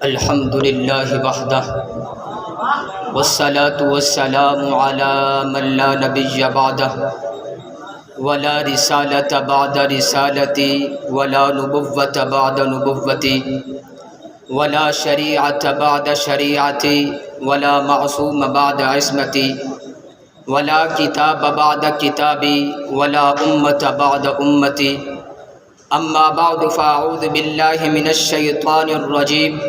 الحمد للہ وحدہ والصلاة والسلام علی من لا نبی بعدہ ولا رسالۃ بعد رسالتی ولا نبوۃ بعد نبوتی ولا شریعۃ بعد شریعتی ولا معصوم بعد عصمتی ولا کتاب بعد کتابی ولا امۃ بعد امتی اما بعد فاعوذ باللہ من الشیطان الرجیم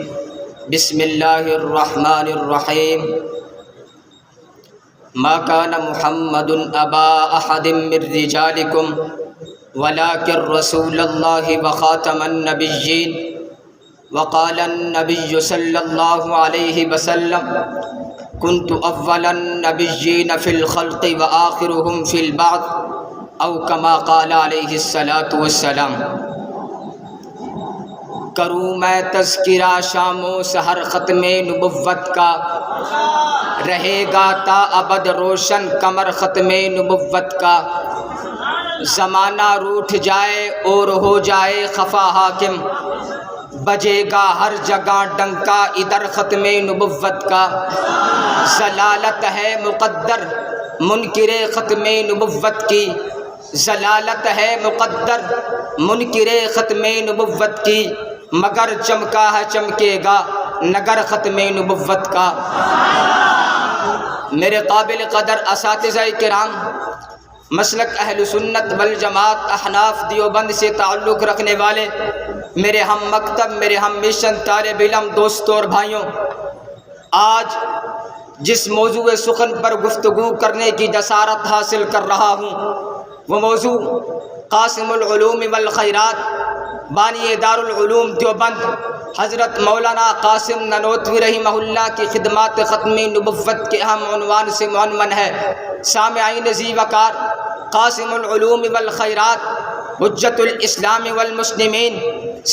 بسم اللہ الرحمن الرحیم ما کان محمد ابا احد من رجالکم ولکن رسول اللہ وخاتم النبیین وقال النبی صلی اللہ علیہ وسلم کنت اول النبیین فی الخلق وآخرهم فی البعث او کما قال علیہ الصلاۃ والسلام۔ کروں میں تذکرہ شام و سحر ختم نبوت کا، رہے گا تا ابد روشن قمر ختم نبوت کا۔ زمانہ روٹھ جائے اور ہو جائے خفا حاکم، بجے گا ہر جگہ ڈنکا ادھر ختم نبوت کا۔ ضلالت ہے مقدر منکر ختم نبوت کی، ضلالت ہے مقدر منکر ختم نبوت کی، مگر چمکا ہے چمکے گا نگر ختم نبوت کا۔ میرے قابل قدر اساتذہ کرام، مسلک اہل سنت والجماعت احناف دیوبند سے تعلق رکھنے والے میرے ہم مکتب، میرے ہم مشن طالب علم دوستوں اور بھائیوں، آج جس موضوع سخن پر گفتگو کرنے کی جسارت حاصل کر رہا ہوں وہ موضوع قاسم العلوم والخیرات بانی دار العلوم دیوبند حضرت مولانا قاسم ننوتوی رحمہ اللہ کی خدمات ختم نبوت کے اہم عنوان سے معنون ہے۔ سامعین ذی وقار، قاسم العلوم والخیرات حجت الاسلام والمسلمین،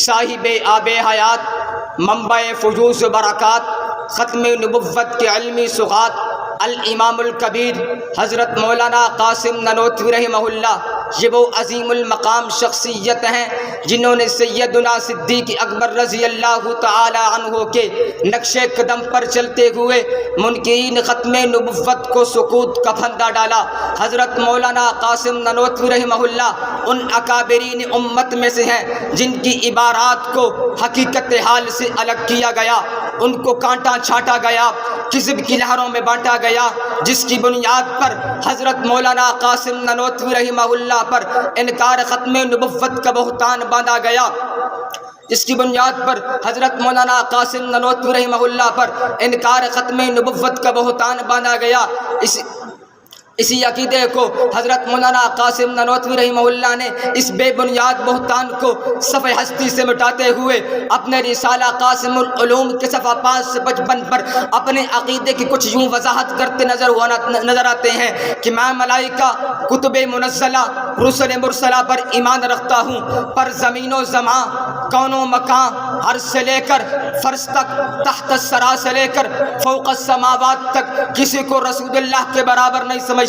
صاحب آب حیات، منبع فیوض و برکات، ختم نبوت کے علمی سغات، الامام الکبیر حضرت مولانا قاسم ننوتوی رحمہ اللہ، یہ وہ عظیم المقام شخصیت ہیں جنہوں نے سیدنا صدیق اکبر رضی اللہ تعالی عنہ کے نقش قدم پر چلتے ہوئے منکرین ختم نبوت کو سقوط کا پھندا ڈالا۔ حضرت مولانا قاسم ننوتوی رحمہ اللہ ان اکابرین امت میں سے ہیں جن کی عبارات کو حقیقت حال سے الگ کیا گیا، ان کو کانٹا چھانٹا گیا، کذب کی لہروں میں بانٹا گیا، جس کی بنیاد پر حضرت مولانا قاسم ننوتوی رحمہ اللہ پر انکار ختم نبوت کا بہتان باندھا گیا، جس کی بنیاد پر حضرت مولانا قاسم ننوتوی رحمہ اللہ پر انکار ختم نبوت کا بہتان باندھا گیا۔ اسی عقیدے کو حضرت مولانا قاسم ننوتوی رحمہ اللہ نے اس بے بنیاد بہتان کو صفحہ ہستی سے مٹاتے ہوئے اپنے رسالہ قاسم العلوم کے صفحہ 555 پر اپنے عقیدے کی کچھ یوں وضاحت کرتے نظر آتے ہیں کہ میں ملائکہ، کتب منزلہ، رسل مرسلہ پر ایمان رکھتا ہوں، پر زمین و زمان، کون و مکان، عرض سے لے کر فرش تک، تحت الثری سے لے کر فوق السماوات تک کسی کو رسول اللہ کے برابر نہیں سمجھتا،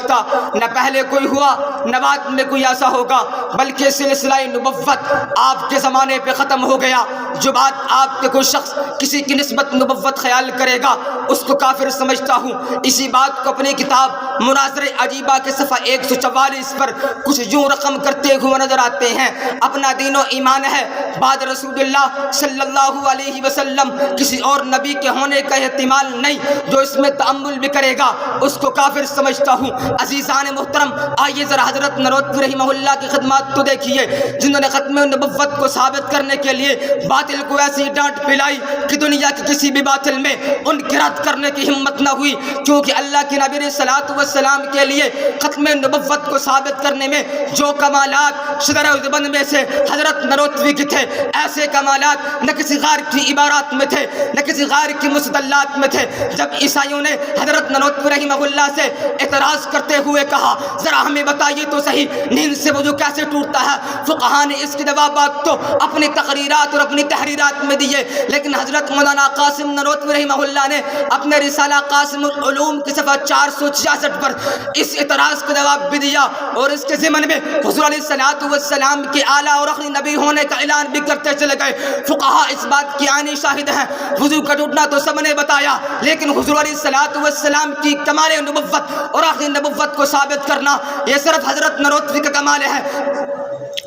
نہ پہلے کوئی ہوا نہ بعد میں کوئی ایسا ہوگا، بلکہ سلسلہ نبوت آپ کے زمانے پہ ختم ہو گیا۔ جو بات آپ کے کوئی شخص کسی کی نسبت نبوت خیال کرے گا اس کو کافر سمجھتا ہوں۔ اسی بات کو اپنی کتاب مناظر عجیبہ کے صفحہ 144 پر کچھ یوں رقم کرتے ہوئے نظر آتے ہیں: اپنا دین و ایمان ہے بعد رسول اللہ صلی اللہ علیہ وسلم کسی اور نبی کے ہونے کا احتمال نہیں، جو اس میں تأمل بھی کرے گا اس کو کافر سمجھتا ہوں۔ عزیزان محترم، آئیے ذرا حضرت ننوتوی رحمہ اللہ کی خدمات تو دیکھیے جنہوں نے ختم نبوت کو ثابت کرنے کے لیے باطل کو ایسی ڈانٹ پلائی کہ دنیا کے کسی بھی باطل میں ان کی رد کرنے کی ہمت نہ ہوئی، کیونکہ اللہ کے نبی علیہ الصلوۃ والسلام کے لیے ختم نبوت کو ثابت کرنے میں جو کمالات شجرہ دیوبند میں سے حضرت ننوتوی کے تھے، ایسے کمالات نہ کسی غیر کی عبارات میں تھے نہ کسی غیر کی مستدلات میں تھے۔ جب عیسائیوں نے حضرت ننوتوی رحمہ اللہ سے اعتراض کرتے ہوئے کہا ذرا ہمیں بتائیے جاگی تو صحیح نیند سے وضو کیسے ٹوٹتا ہے؟ فقہا نے اس کے جوابات تو اپنی تقریرات اور اپنی تحریرات میں دیے، لیکن حضرت مولانا قاسم نانوتوی رحمہ اللہ نے اپنے رسالہ قاسم العلوم کی صفحہ 466 پر اس اعتراض کا جواب بھی دیا، اور اس کے ضمن میں حضور علیہ الصلوۃ والسلام کے اعلیٰ اور آخری نبی ہونے کا اعلان بھی کرتے چلے گئے۔ فقہا اس بات کی عینی شاہد ہیں، وضو کا ٹوٹنا تو سب نے بتایا، لیکن حضور علیہ الصلوۃ والسلام کی کمال نبوت اور آخری نبوت کو ثابت کرنا یہ صرف حضرت نانوتوی کا کمال ہے۔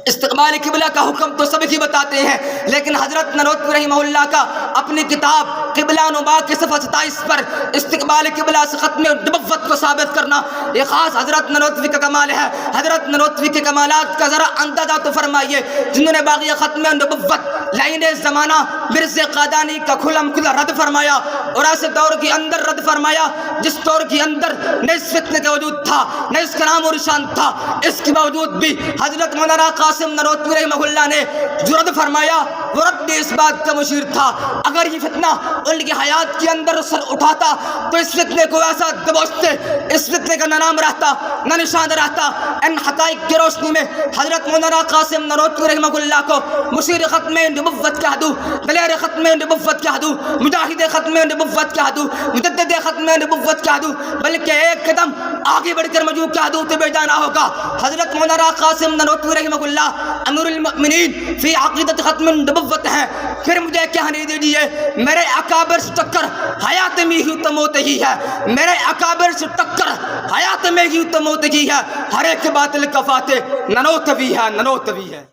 استقبال قبلہ کا حکم تو سب ہی بتاتے ہیں، لیکن حضرت نانوتوی رحمہ اللہ کا اپنی کتاب قبلہ نما کی صفحہ 27 پر استقبال قبلہ سے ختم نبوت کو ثابت کرنا یہ خاص حضرت نانوتوی کا کمال ہے۔ حضرت نانوتوی کے کمالات کا ذرا اندازہ تو فرمائیے، جنہوں نے باقی ختم نبوت لائن زمانہ مرزا قادانی کا کھلم کھلا رد فرمایا، اور ایسے دور کے اندر رد فرمایا جس دور کے اندر نہ اس فتنے کا وجود تھا نہ اس کا نام و نشان تھا، اس کے باوجود بھی حضرت مولانا قاسم نانوتوی رحمہ اللہ نے جو رد فرمایا وہ رد اس بات کا مشیر تھا، اگر یہ فتنہ ان کی حیات کے اندر سر اٹھاتا تو اس فتنے کو ایسا دبوچتے، اس فتنے کا نہ نام رہتا نہ نشان رہتا۔ ان حقائق کی روشنی میں حضرت مولانا قاسم نانوتوی رحمہ اللہ کو مشیر ختم نبوت کہہ دوں، دلیر ختم نبوت کہہ دوں، مجاہد ختم نبوت کہہ دوں، مجدد ختم نبوت کہہ دوں، بلکہ ایک قدم آگے بڑھ کر مجھو کہہ دوں تو بے جانا ہوگا۔ حضرت مولانا قاسم نانوتوی رحمہ اللہ امیر المؤمنین فی عقیدت ختم نبوت ہیں۔ پھر مجھے کہنے دیجیے، میرے اکابر سے ٹکر حیات میں ہی تو موت ہی ہے، میرے اکابر سے ٹکر حیات میں ہی تو موت ہی ہے، ہر ایک باطل کا فاتح نانوتوی ہے، نانوتوی ہے۔